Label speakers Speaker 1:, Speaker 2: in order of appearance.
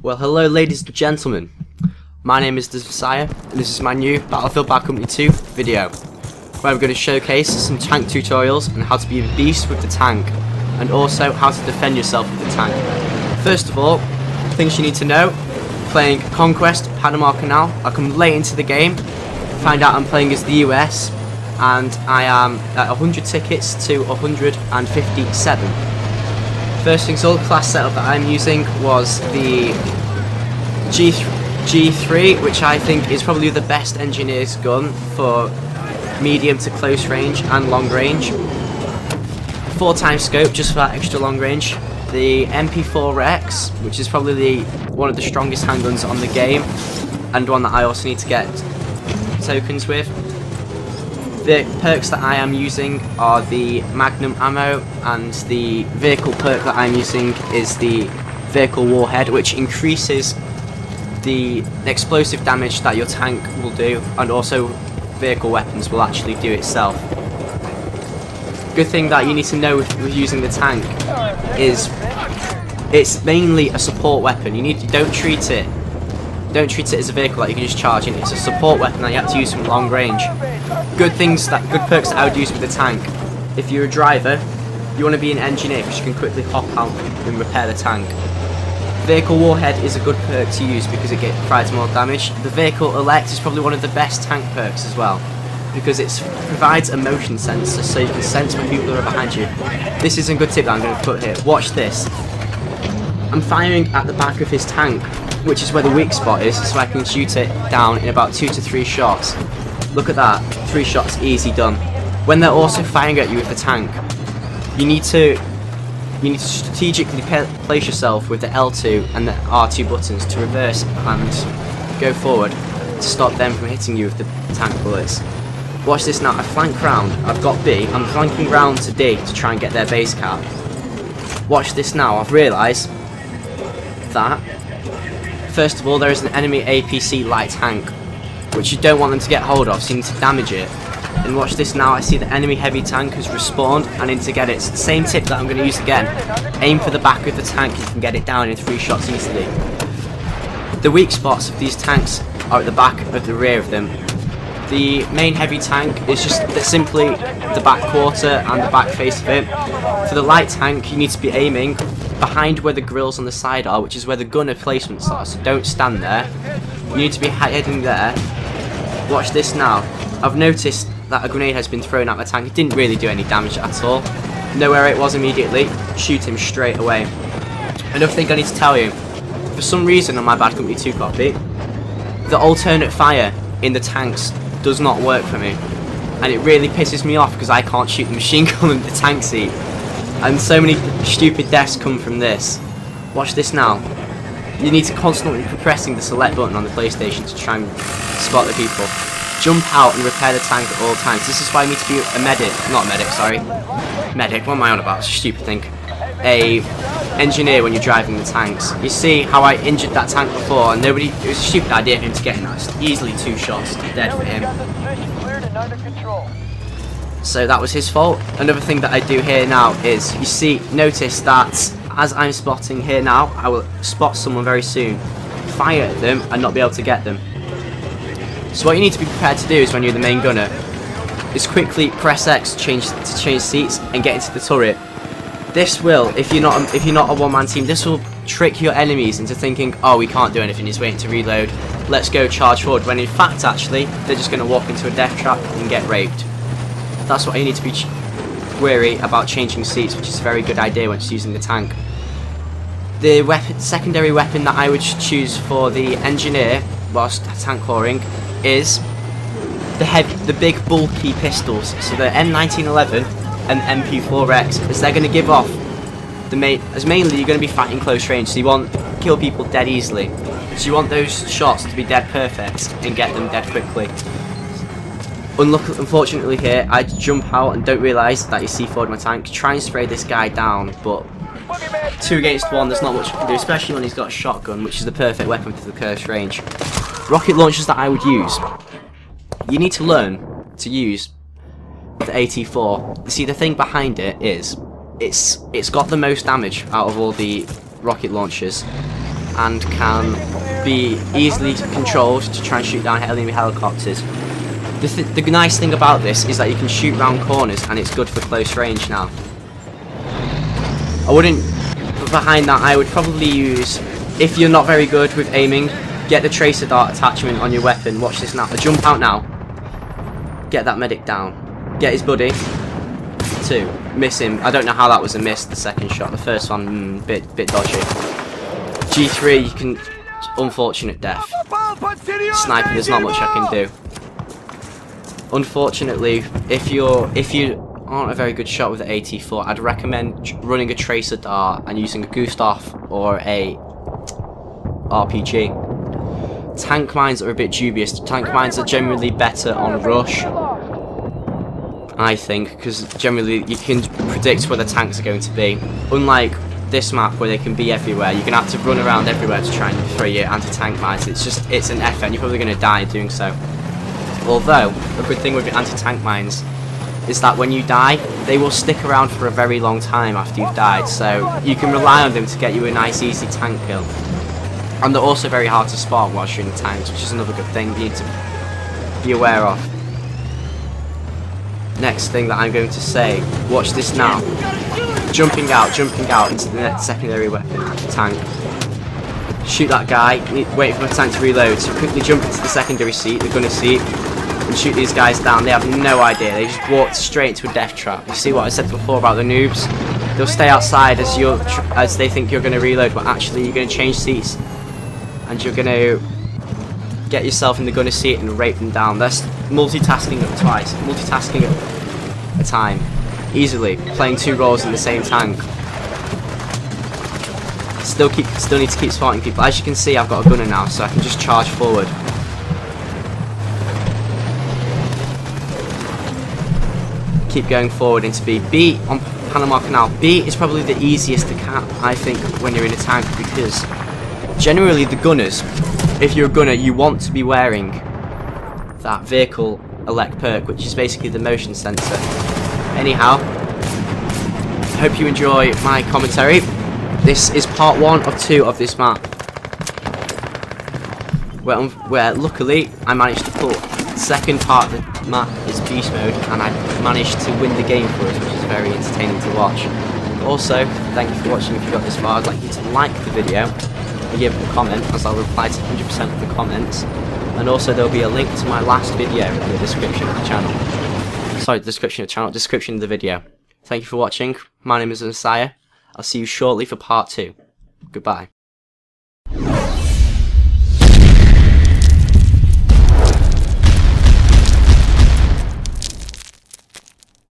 Speaker 1: Well, hello ladies and gentlemen, my name is BTRMESSIAH and this is my new Battlefield Bad Company 2 video, where I'm going to showcase some tank tutorials on how to be a beast with the tank, and also how to defend yourself with the tank. First of all, things you need to know: playing Conquest, Panama Canal. I come late into the game, find out I'm playing as the US, and I am at 100 tickets to 157. First things all, the class setup that I'm using was the G3, which I think is probably the best engineer's gun for medium to close range and long range. 4x scope just for that extra long range. The MP4 Rex, which is probably one of the strongest handguns on the game, and one that I also need to get tokens with. The perks that I am using are the Magnum ammo, and the vehicle perk that I'm using is the vehicle warhead, which increases the explosive damage that your tank will do, and also vehicle weapons will actually do itself. Good thing that you need to know with using the tank is it's mainly a support weapon. You don't treat it as a vehicle that you can just charge in. It's a support weapon that you have to use from long range. Good perks that I would use with the tank: if you're a driver, you want to be an engineer because you can quickly hop out and repair the tank. Vehicle warhead is a good perk to use because it provides more damage. The vehicle elect is probably one of the best tank perks as well, because it provides a motion sensor, so you can sense when people are behind you. This is a good tip that I'm going to put here. Watch this. I'm firing at the back of his tank, which is where the weak spot is, so I can shoot it down in about 2 to 3 shots. Look at that, 3 shots, easy done. When they're also firing at you with the tank, you need to strategically place yourself with the L2 and the R2 buttons to reverse and go forward to stop them from hitting you with the tank bullets. Watch this now. I flank round. I've got B. I'm flanking round to D to try and get their base cap. Watch this now. I've realised that first of all there is an enemy APC light tank, which you don't want them to get hold of, so you need to damage it. And watch this now. I see the enemy heavy tank has respawned. I need to get it. It's the same tip that I'm going to use again. Aim for the back of the tank. You can get it down in 3 shots easily. The weak spots of these tanks are at the back of the rear of them. The main heavy tank is just simply the back quarter and the back face of it. For the light tank, you need to be aiming behind where the grills on the side are, which is where the gunner placements are, so don't stand there. You need to be heading there. Watch this now. I've noticed that a grenade has been thrown at my tank. It didn't really do any damage at all. Know where it was immediately. Shoot him straight away. Another thing I need to tell you: for some reason on my Bad Company 2 copy, the alternate fire in the tanks does not work for me, and it really pisses me off because I can't shoot the machine gun in the tank seat, and so many stupid deaths come from this. Watch this now. You need to constantly be pressing the select button on the PlayStation to try and spot the people. Jump out and repair the tank at all times. This is why you need to be a medic, not medic, sorry. Medic, what am I on about? It's a stupid thing. A engineer when you're driving the tanks. You see how I injured that tank before, and it was a stupid idea for him to get in that. It's easily 2 shots, dead for him. So that was his fault. Another thing that I do here now is, notice that as I'm spotting here now, I will spot someone very soon, fire at them and not be able to get them. So what you need to be prepared to do is, when you're the main gunner, is quickly press X to change seats and get into the turret. This will, if you're not a one-man team, this will trick your enemies into thinking, oh, we can't do anything, he's waiting to reload, let's go charge forward, when in fact actually they're just going to walk into a death trap and get raped. That's what you need to be wary about, changing seats, which is a very good idea when using the tank. The secondary weapon that I would choose for the engineer whilst tank clawing is the big bulky pistols, so the M1911 and MP4 Rex, as they're going to give off mainly you're going to be fighting close range, so you want to kill people dead easily, so you want those shots to be dead perfect and get them dead quickly. Unfortunately here, I jump out and don't realise that you see forward my tank. Try and spray this guy down, but 2 against 1, there's not much you can do, especially when he's got a shotgun, which is the perfect weapon for the close range. Rocket launchers that I would use, you need to learn to use the AT4. See, the thing behind it is it's got the most damage out of all the rocket launchers. and can be easily controlled to try and shoot down enemy helicopters. The nice thing about this is that you can shoot round corners and it's good for close range now. I wouldn't, behind that I would probably use, if you're not very good with aiming, get the tracer dart attachment on your weapon. Watch this now. Jump out now. Get that medic down. Get his buddy. 2. Miss him. I don't know how that was a miss, the second shot. The first one, bit dodgy. G3, you can, unfortunate death. Sniper, there's not much I can do. Unfortunately, if you aren't a very good shot with the AT4, I'd recommend running a tracer dart and using a Gustav or a RPG. Tank mines are a bit dubious. Tank mines are generally better on rush, I think, because generally you can predict where the tanks are going to be. Unlike this map where they can be everywhere, you're going to have to run around everywhere to try and throw your anti-tank mines. It's an effort and you're probably going to die doing so. Although, a good thing with your anti-tank mines is that when you die, they will stick around for a very long time after you've died, so you can rely on them to get you a nice easy tank kill. And they're also very hard to spot while shooting tanks, which is another good thing you need to be aware of. Next thing that I'm going to say, watch this now. Jumping out into the next secondary weapon, tank. Shoot that guy, wait for the tank to reload, so quickly jump into the secondary seat, the gunner seat, and shoot these guys down. They have no idea, they just walked straight into a death trap. You see what I said before about the noobs? They'll stay outside as they think you're going to reload, but actually you're going to change seats. And you're going to get yourself in the gunner seat and rape them down. That's multitasking it twice, multitasking at a time, easily, playing 2 roles in the same tank. Still need to keep spotting people. As you can see, I've got a gunner now, so I can just charge forward. Keep going forward into B. B on Panama Canal. B is probably the easiest to cap, I think, when you're in a tank, because generally the gunners, if you're a gunner, you want to be wearing that vehicle elect perk, which is basically the motion sensor. Anyhow, hope you enjoy my commentary. This is part 1 of 2 of this map, where luckily I managed to pull. The second part of the map is beast mode, and I managed to win the game for us, which is very entertaining to watch. Also, thank you for watching. If you got this far, I'd like you to like the video and give a comment, as I'll reply to 100% of the comments. And also there'll be a link to my last video in the description of the channel. Sorry, description of the video. Thank you for watching. My name is Messiah. I'll see you shortly for part 2. Goodbye.